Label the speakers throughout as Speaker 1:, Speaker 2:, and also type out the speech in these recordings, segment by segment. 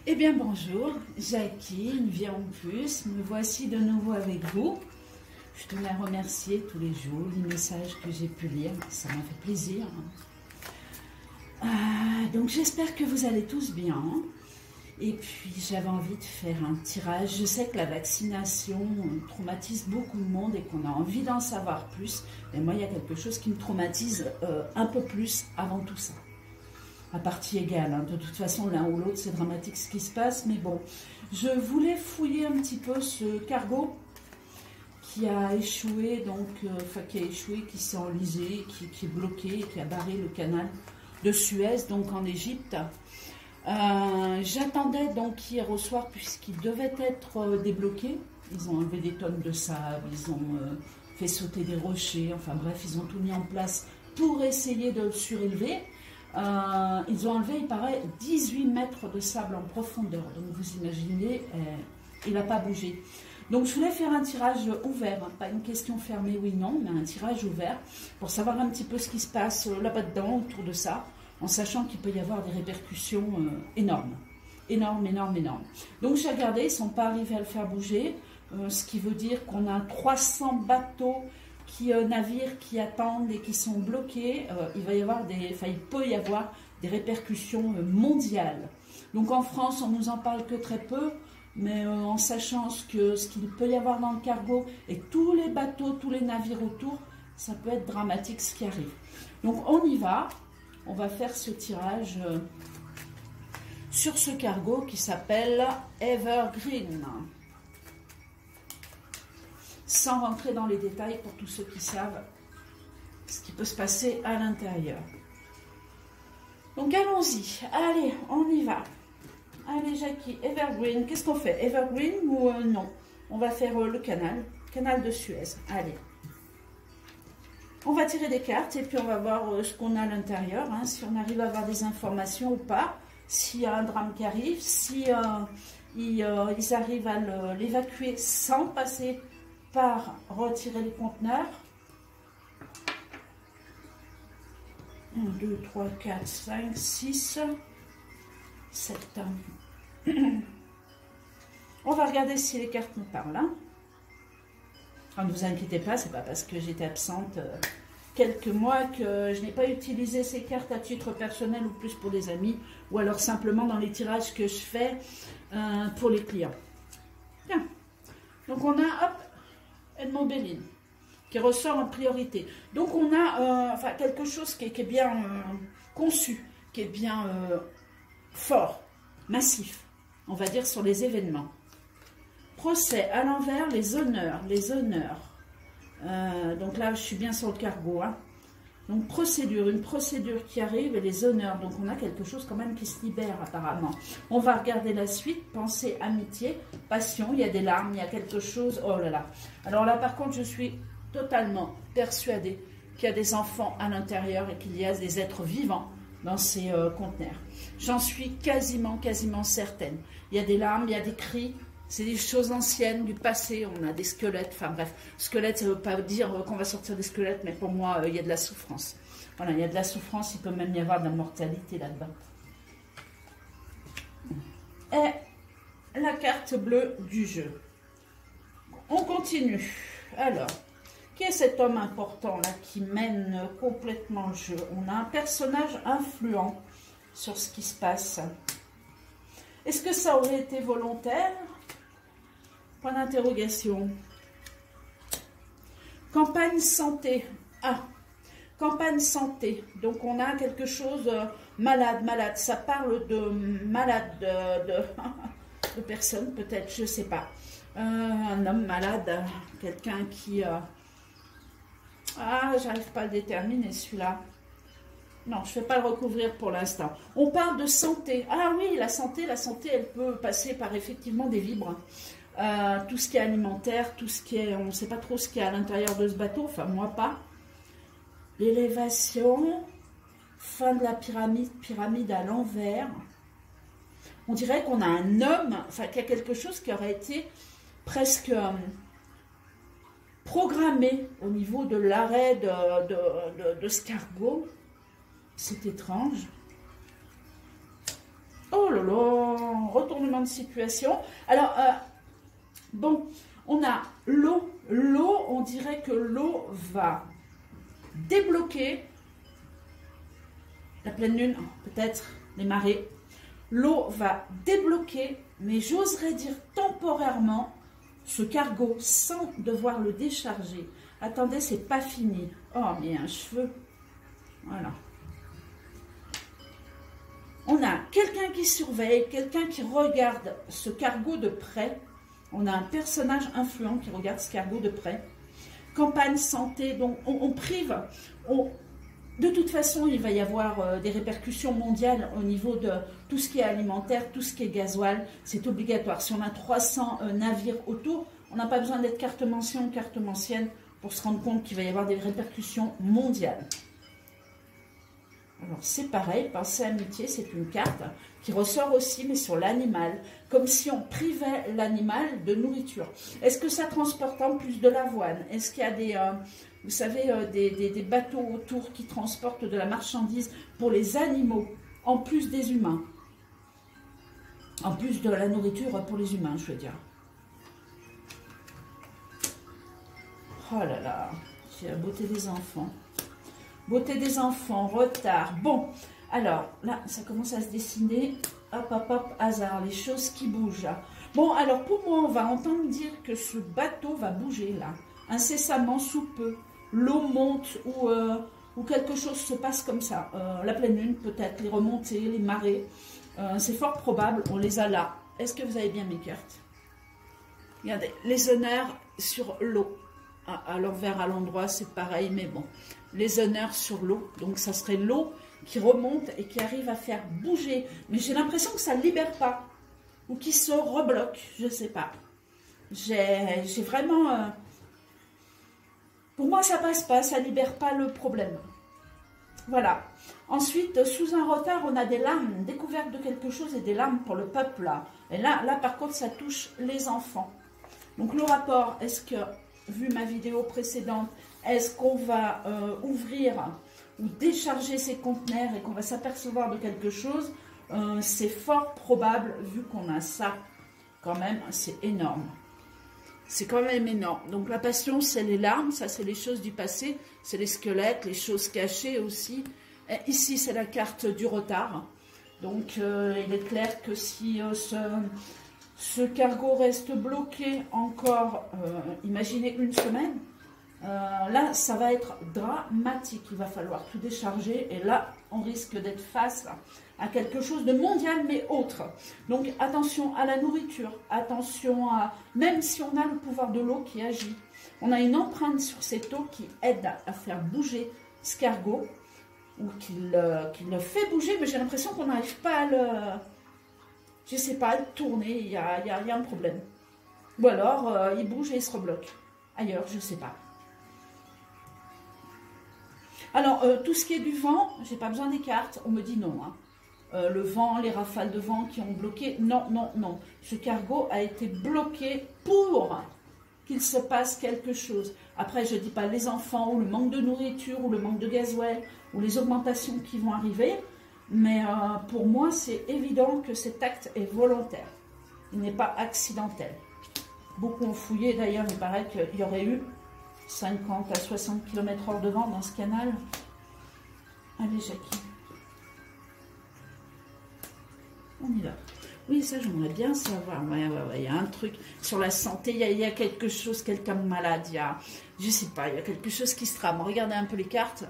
Speaker 1: Eh bien bonjour, Jackie, une vie en plus, me voici de nouveau avec vous. Je tenais à remercier tous les jours les messages que j'ai pu lire, ça m'a fait plaisir. Donc j'espère que vous allez tous bien. Et puis j'avais envie de faire un tirage. Je sais que la vaccination traumatise beaucoup de monde et qu'on a envie d'en savoir plus. Mais moi il y a quelque chose qui me traumatise un peu plus avant tout ça. À partie égale, hein. De toute façon l'un ou l'autre c'est dramatique ce qui se passe, mais bon, je voulais fouiller un petit peu ce cargo qui a échoué, qui s'est enlisé, qui est bloqué, qui a barré le canal de Suez, donc en Égypte. J'attendais donc hier au soir puisqu'il devait être débloqué. Ils ont enlevé des tonnes de sable, ils ont fait sauter des rochers, enfin bref, ils ont tout mis en place pour essayer de le surélever. Ils ont enlevé, il paraît, 18 mètres de sable en profondeur. Donc vous imaginez, il n'a pas bougé. Donc je voulais faire un tirage ouvert, hein, pas une question fermée oui non, mais un tirage ouvert pour savoir un petit peu ce qui se passe là-bas-dedans, autour de ça, en sachant qu'il peut y avoir des répercussions énormes. Énormes. Donc j'ai regardé, ils ne sont pas arrivés à le faire bouger, ce qui veut dire qu'on a 300 bateaux navires qui attendent et qui sont bloqués. Il peut y avoir des répercussions mondiales. Donc en France, on ne nous en parle que très peu, mais en sachant ce qu'il peut y avoir dans le cargo et tous les bateaux, tous les navires autour, ça peut être dramatique ce qui arrive. Donc on y va, on va faire ce tirage sur ce cargo qui s'appelle Evergreen. Sans rentrer dans les détails pour tous ceux qui savent ce qui peut se passer à l'intérieur. Donc allons-y, allez, on y va. Allez Jackie, Evergreen, qu'est-ce qu'on fait? Evergreen ou non? On va faire le canal de Suez. Allez. On va tirer des cartes et puis on va voir ce qu'on a à l'intérieur, hein, si on arrive à avoir des informations ou pas, s'il y a un drame qui arrive, si ils arrivent à l'évacuer sans passer par retirer les conteneurs. 1, 2, 3, 4, 5, 6, 7. On va regarder si les cartes nous parlent. Hein. Alors, ne vous inquiétez pas, c'est pas parce que j'étais absente quelques mois que je n'ai pas utilisé ces cartes à titre personnel ou plus pour des amis, ou alors simplement dans les tirages que je fais pour les clients. Bien. Donc on a, hop, Edmond Bellin, qui ressort en priorité. Donc on a quelque chose qui est bien conçu, qui est bien fort, massif, on va dire, sur les événements. Procès à l'envers, les honneurs. Donc là, je suis bien sur le cargo. Hein. Donc une procédure qui arrive et les honneurs. Donc on a quelque chose quand même qui se libère apparemment. On va regarder la suite, pensée, amitié, passion, il y a des larmes, il y a quelque chose. Oh là là. Alors là par contre, je suis totalement persuadée qu'il y a des enfants à l'intérieur et qu'il y a des êtres vivants dans ces conteneurs. J'en suis quasiment certaine. Il y a des larmes, il y a des cris. C'est des choses anciennes, du passé, on a des squelettes, enfin bref, squelette ça ne veut pas dire qu'on va sortir des squelettes, mais pour moi, il y a de la souffrance. Voilà, il y a de la souffrance, il peut même y avoir de la mortalité là-dedans. Et la carte bleue du jeu. On continue. Alors, qui est cet homme important là qui mène complètement le jeu? On a un personnage influent sur ce qui se passe. Est-ce que ça aurait été volontaire? Point d'interrogation. Campagne santé. Ah, campagne santé. Donc on a quelque chose malade. Ça parle de malade, de personne peut-être, je ne sais pas. Un homme malade, quelqu'un qui... j'arrive pas à le déterminer celui-là. Non, je ne vais pas le recouvrir pour l'instant. On parle de santé. Ah oui, la santé, elle peut passer par effectivement des vibres. Tout ce qui est alimentaire, tout ce qui est... On ne sait pas trop ce qu'il y a à l'intérieur de ce bateau, enfin moi pas. L'élévation, fin de la pyramide à l'envers. On dirait qu'on a un homme, enfin qu'il y a quelque chose qui aurait été presque programmé au niveau de l'arrêt de ce cargo. C'est étrange. Oh là là, retournement de situation. Alors, bon, on a l'eau. L'eau, on dirait que l'eau va débloquer la pleine lune, peut-être les marées. L'eau va débloquer, mais j'oserais dire temporairement, ce cargo sans devoir le décharger. Attendez, c'est pas fini. Oh, mais un cheveu. Voilà. On a quelqu'un qui surveille, quelqu'un qui regarde ce cargo de près. On a un personnage influent qui regarde ce cargo de près. Campagne santé, donc on prive. De toute façon, il va y avoir des répercussions mondiales au niveau de tout ce qui est alimentaire, tout ce qui est gasoil. C'est obligatoire. Si on a 300 navires autour, on n'a pas besoin d'être carte mention ou carte mentionne pour se rendre compte qu'il va y avoir des répercussions mondiales. Alors c'est pareil, pensée amitié, c'est une carte qui ressort aussi, mais sur l'animal, comme si on privait l'animal de nourriture. Est-ce que ça transporte en plus de l'avoine? Est-ce qu'il y a des, vous savez, des bateaux autour qui transportent de la marchandise pour les animaux, en plus des humains? En plus de la nourriture pour les humains, je veux dire. Oh là là, c'est la beauté des enfants. Beauté des enfants, retard. Bon, alors, là, ça commence à se dessiner. Hop, hop, hop, hasard, les choses qui bougent. Bon, alors, pour moi, on va entendre dire que ce bateau va bouger, là. Incessamment, sous peu. L'eau monte ou quelque chose se passe comme ça. La pleine lune, peut-être, les remontées, les marées. C'est fort probable, on les a là. Est-ce que vous avez bien mes cartes? Regardez, les honneurs sur l'eau. À l'envers, à l'endroit, c'est pareil, mais bon. Les honneurs sur l'eau, donc ça serait l'eau qui remonte et qui arrive à faire bouger. Mais j'ai l'impression que ça ne libère pas, ou qui se rebloque, je ne sais pas. J'ai vraiment... pour moi, ça passe pas, ça ne libère pas le problème. Voilà. Ensuite, sous un retard, on a des larmes, découverte de quelque chose et des larmes pour le peuple, là. Et là, par contre, ça touche les enfants. Donc le rapport, est-ce que... vu ma vidéo précédente, est-ce qu'on va ouvrir ou décharger ces conteneurs et qu'on va s'apercevoir de quelque chose? C'est fort probable, vu qu'on a ça, quand même, c'est énorme. C'est quand même énorme. Donc la passion, c'est les larmes, ça c'est les choses du passé, c'est les squelettes, les choses cachées aussi. Et ici, c'est la carte du retard. Donc il est clair que si ce cargo reste bloqué encore, imaginez une semaine, là, ça va être dramatique. Il va falloir tout décharger et là, on risque d'être face à quelque chose de mondial, mais autre. Donc, attention à la nourriture, attention à... Même si on a le pouvoir de l'eau qui agit, on a une empreinte sur cette eau qui aide à faire bouger ce cargo, ou qui le fait bouger, mais j'ai l'impression qu'on n'arrive pas à le... Je ne sais pas, tourner, il y a un problème. Ou alors, il bouge et il se rebloque. Ailleurs, je ne sais pas. Alors, tout ce qui est du vent, je n'ai pas besoin des cartes. On me dit non. Hein. Le vent, les rafales de vent qui ont bloqué. Non, non, non. Ce cargo a été bloqué pour qu'il se passe quelque chose. Après, je ne dis pas les enfants, ou le manque de nourriture, ou le manque de gasoil, ou les augmentations qui vont arriver. Mais pour moi, c'est évident que cet acte est volontaire. Il n'est pas accidentel. Beaucoup ont fouillé, d'ailleurs, il paraît qu'il y aurait eu 50 à 60 km/h de vent dans ce canal. Allez, Jackie. On y va. Oui, ça, j'aimerais bien savoir. Ouais, il y a un truc sur la santé, il y a quelque chose, quelqu'un de malade, je ne sais pas, il y a quelque chose qui se trame. Regardez un peu les cartes.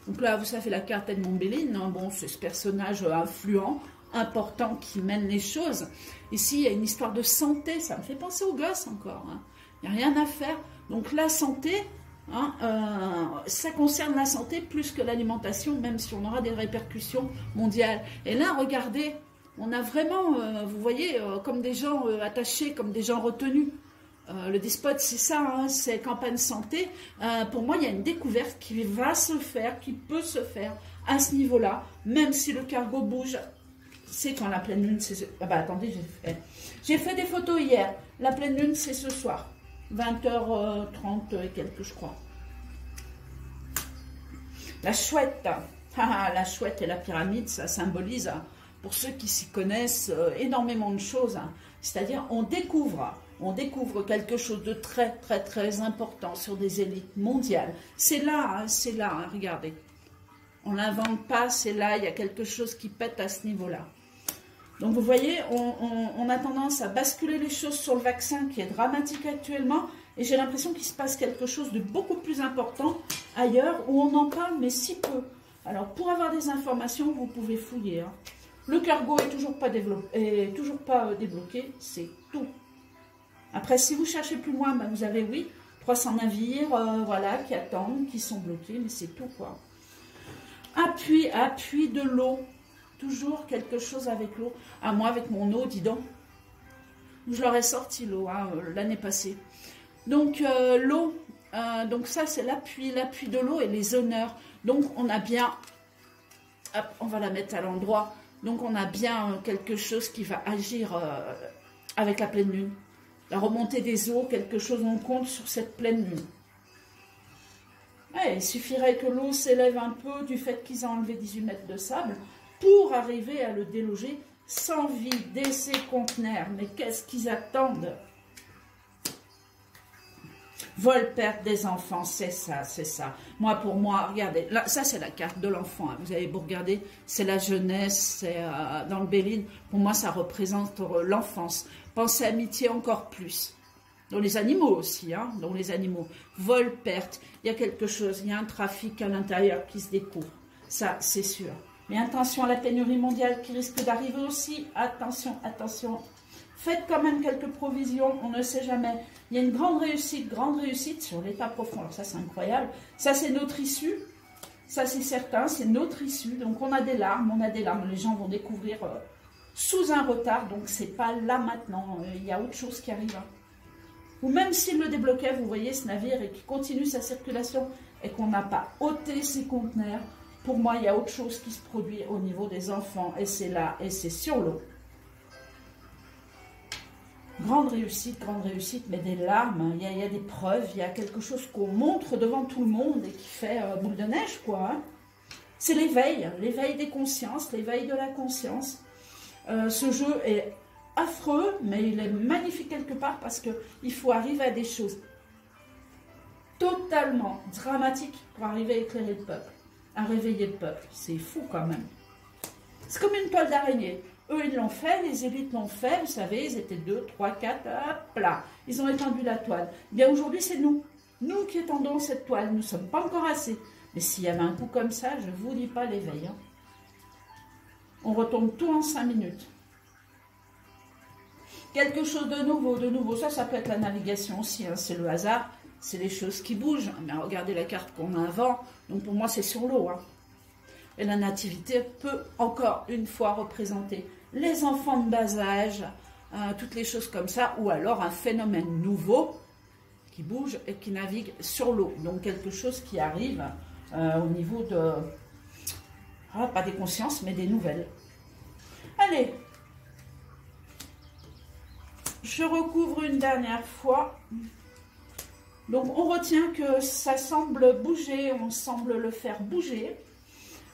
Speaker 1: Donc là, vous savez, la carte Edmond Béline, hein, bon, c'est ce personnage influent, important, qui mène les choses. Ici, il y a une histoire de santé, ça me fait penser aux gosses encore. Hein. Il n'y a rien à faire. Donc la santé, hein, ça concerne la santé plus que l'alimentation, même si on aura des répercussions mondiales. Et là, regardez, on a vraiment, vous voyez, comme des gens attachés, comme des gens retenus. Le despote, c'est ça, hein, c'est campagne santé. Pour moi, il y a une découverte qui va se faire, qui peut se faire à ce niveau-là, même si le cargo bouge. C'est quand la pleine lune, c'est... Ah bah attendez, j'ai fait des photos hier. La pleine lune, c'est ce soir. 20h30 et quelques, je crois. La chouette. La chouette et la pyramide, ça symbolise pour ceux qui s'y connaissent, énormément de choses. Hein. C'est-à-dire, on découvre quelque chose de très, très, très important sur des élites mondiales. C'est là, hein, regardez. On l'invente pas, c'est là, il y a quelque chose qui pète à ce niveau-là. Donc, vous voyez, on a tendance à basculer les choses sur le vaccin qui est dramatique actuellement. Et j'ai l'impression qu'il se passe quelque chose de beaucoup plus important ailleurs où on en parle, mais si peu. Alors, pour avoir des informations, vous pouvez fouiller. Hein. Le cargo est toujours pas débloqué, c'est tout. Après, si vous cherchez plus loin, ben, vous avez, oui, 300 navires, voilà, qui attendent, qui sont bloqués, mais c'est tout, quoi. Appui de l'eau. Toujours quelque chose avec l'eau. Ah, moi, avec mon eau, dis donc. Je leur ai sorti l'eau, hein, l'année passée. Donc, l'eau, donc ça, c'est l'appui de l'eau et les honneurs. Donc, on a bien, hop, on va la mettre à l'endroit. Donc, on a bien quelque chose qui va agir avec la pleine lune. La remontée des eaux, quelque chose, on compte sur cette pleine lune. Ouais, il suffirait que l'eau s'élève un peu du fait qu'ils ont enlevé 18 mètres de sable pour arriver à le déloger sans vider ces conteneurs. Mais qu'est-ce qu'ils attendent? Vol, perte des enfants, c'est ça, c'est ça. Moi, pour moi, regardez, là, ça c'est la carte de l'enfant. Hein. Vous avez beau regarder, c'est la jeunesse, c'est dans le Béline. Pour moi, ça représente l'enfance. Pensez amitié encore plus. Dans les animaux aussi, hein, dans les animaux. Vol, perte, il y a quelque chose, il y a un trafic à l'intérieur qui se découvre. Ça, c'est sûr. Mais attention à la pénurie mondiale qui risque d'arriver aussi. Attention, attention. Faites quand même quelques provisions, on ne sait jamais. Il y a une grande réussite sur l'état profond. Alors ça, c'est incroyable. Ça, c'est notre issue. Ça, c'est certain, c'est notre issue. Donc, on a des larmes, Les gens vont découvrir sous un retard. Donc, c'est pas là maintenant. Il y a autre chose qui arrive. Hein. Ou même s'il le débloquait, vous voyez, ce navire, et qui continue sa circulation, et qu'on n'a pas ôté ses conteneurs, pour moi, il y a autre chose qui se produit au niveau des enfants. Et c'est là, et c'est sur l'eau. Grande réussite, mais des larmes, il y a des preuves, il y a quelque chose qu'on montre devant tout le monde et qui fait boule de neige, quoi. Hein. C'est l'éveil des consciences, l'éveil de la conscience. Ce jeu est affreux, mais il est magnifique quelque part parce qu'il faut arriver à des choses totalement dramatiques pour arriver à éclairer le peuple, à réveiller le peuple. C'est fou quand même. C'est comme une toile d'araignée. Eux, ils l'ont fait, les élites l'ont fait, vous savez, ils étaient 2, 3, 4, hop là, ils ont étendu la toile. Bien aujourd'hui, c'est nous qui étendons cette toile, nous ne sommes pas encore assez. Mais s'il y avait un coup comme ça, je ne vous dis pas l'éveil. Hein. On retombe tout en 5 minutes. Quelque chose de nouveau, ça peut être la navigation aussi, hein. C'est le hasard, c'est les choses qui bougent. Mais regardez la carte qu'on a avant, donc pour moi c'est sur l'eau. Hein. Et la nativité peut encore une fois représenter les enfants de bas âge, toutes les choses comme ça, ou alors un phénomène nouveau qui bouge et qui navigue sur l'eau. Donc quelque chose qui arrive au niveau de, pas des consciences, mais des nouvelles. Allez, je recouvre une dernière fois. Donc on retient que ça semble bouger, on semble le faire bouger.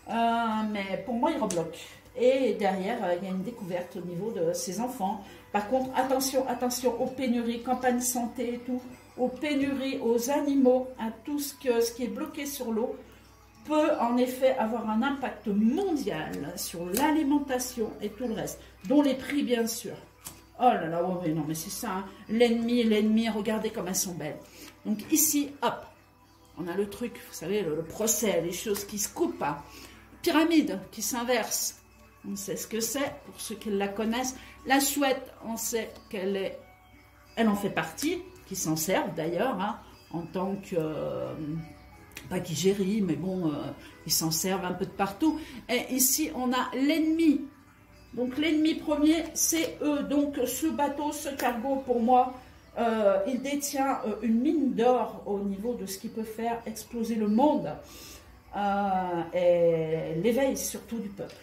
Speaker 1: Mais pour moi, il rebloque. Et derrière, il y a une découverte au niveau de ses enfants. Par contre, attention aux pénuries, campagne santé et tout, aux pénuries, aux animaux, à tout ce qui est bloqué sur l'eau, peut en effet avoir un impact mondial sur l'alimentation et tout le reste, dont les prix, bien sûr. Oh là là, ouais, non, mais c'est ça. Hein. L'ennemi, regardez comme elles sont belles. Donc ici, hop, on a le truc, vous savez, le procès, les choses qui se coupent. Hein. Pyramide qui s'inverse, on sait ce que c'est, pour ceux qui la connaissent. La chouette, on sait elle en fait partie, qui s'en servent d'ailleurs, hein, en tant que, pas qui gérit, mais bon, ils s'en servent un peu de partout. Et ici, on a l'ennemi. Donc l'ennemi premier, c'est eux. Donc ce bateau, ce cargo, pour moi, il détient une mine d'or au niveau de ce qui peut faire exploser le monde. Et l'éveil surtout du peuple.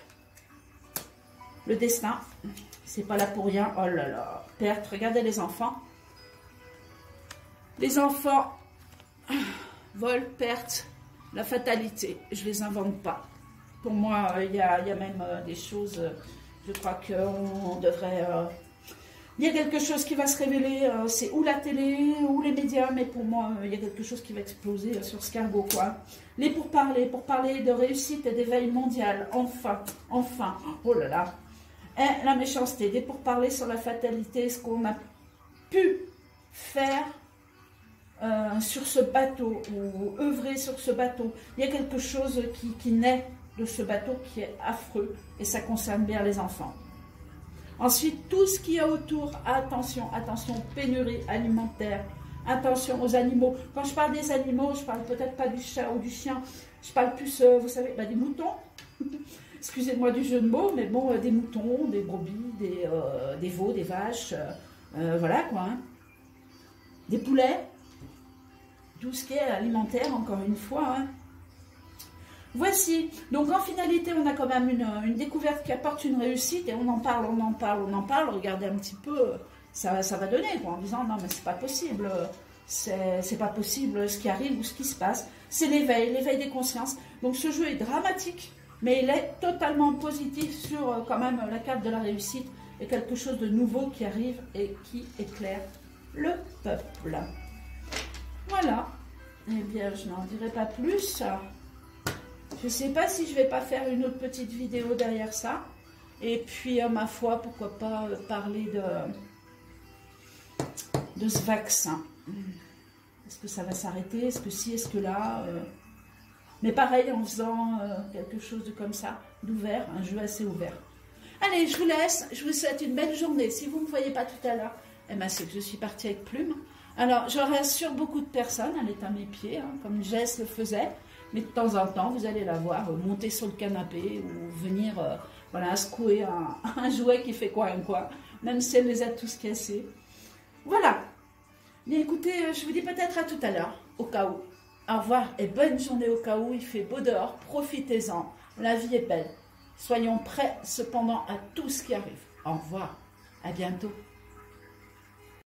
Speaker 1: Le destin, c'est pas là pour rien. Oh là là, perte, regardez les enfants. Les enfants, vol, perte, la fatalité, je les invente pas. Pour moi, il y a même des choses Je crois qu'on devrait... il y a quelque chose qui va se révéler, c'est ou la télé, ou les médias, mais pour moi, il y a quelque chose qui va exploser sur Scargo, quoi. Les pour parler de réussite et d'éveil mondial, enfin, oh là là. Et la méchanceté, des pourparlers sur la fatalité, ce qu'on a pu faire sur ce bateau, ou œuvrer sur ce bateau. Il y a quelque chose qui naît de ce bateau qui est affreux, et ça concerne bien les enfants. Ensuite, tout ce qu'il y a autour, attention, attention, pénurie alimentaire, attention aux animaux. Quand je parle des animaux, je parle peut-être pas du chat ou du chien, je parle plus, vous savez, des moutons. Excusez-moi du jeu de mots, mais bon, des moutons, des brebis, des veaux, des vaches, voilà quoi. Hein. Des poulets, tout ce qui est alimentaire, encore une fois. Hein. Voici, donc en finalité, on a quand même une découverte qui apporte une réussite, et on en parle, regardez un petit peu, ça va donner, quoi, en disant non mais c'est pas possible, c'est pas possible ce qui arrive ou ce qui se passe, c'est l'éveil des consciences. Donc ce jeu est dramatique, mais il est totalement positif sur quand même la carte de la réussite, et quelque chose de nouveau qui arrive et qui éclaire le peuple. Voilà, eh bien je n'en dirai pas plus. Je ne sais pas si je ne vais pas faire une autre petite vidéo derrière ça. Et puis, ma foi, pourquoi pas parler de ce vaccin. Est-ce que ça va s'arrêter? Est-ce que si? Est-ce que là Mais pareil, en faisant quelque chose de comme ça, d'ouvert, un jeu assez ouvert. Allez, je vous laisse. Je vous souhaite une belle journée. Si vous ne me voyez pas tout à l'heure, eh ben, c'est que je suis partie avec Plume. Alors, je rassure beaucoup de personnes. Elle est à mes pieds, hein, comme Jess le faisait. Mais de temps en temps, vous allez la voir monter sur le canapé ou venir voilà, secouer un jouet qui fait quoi, même si elle les a tous cassés. Voilà. Mais écoutez, je vous dis peut-être à tout à l'heure, au cas où. Au revoir et bonne journée au cas où. Il fait beau dehors, profitez-en. La vie est belle. Soyons prêts cependant à tout ce qui arrive. Au revoir. À bientôt.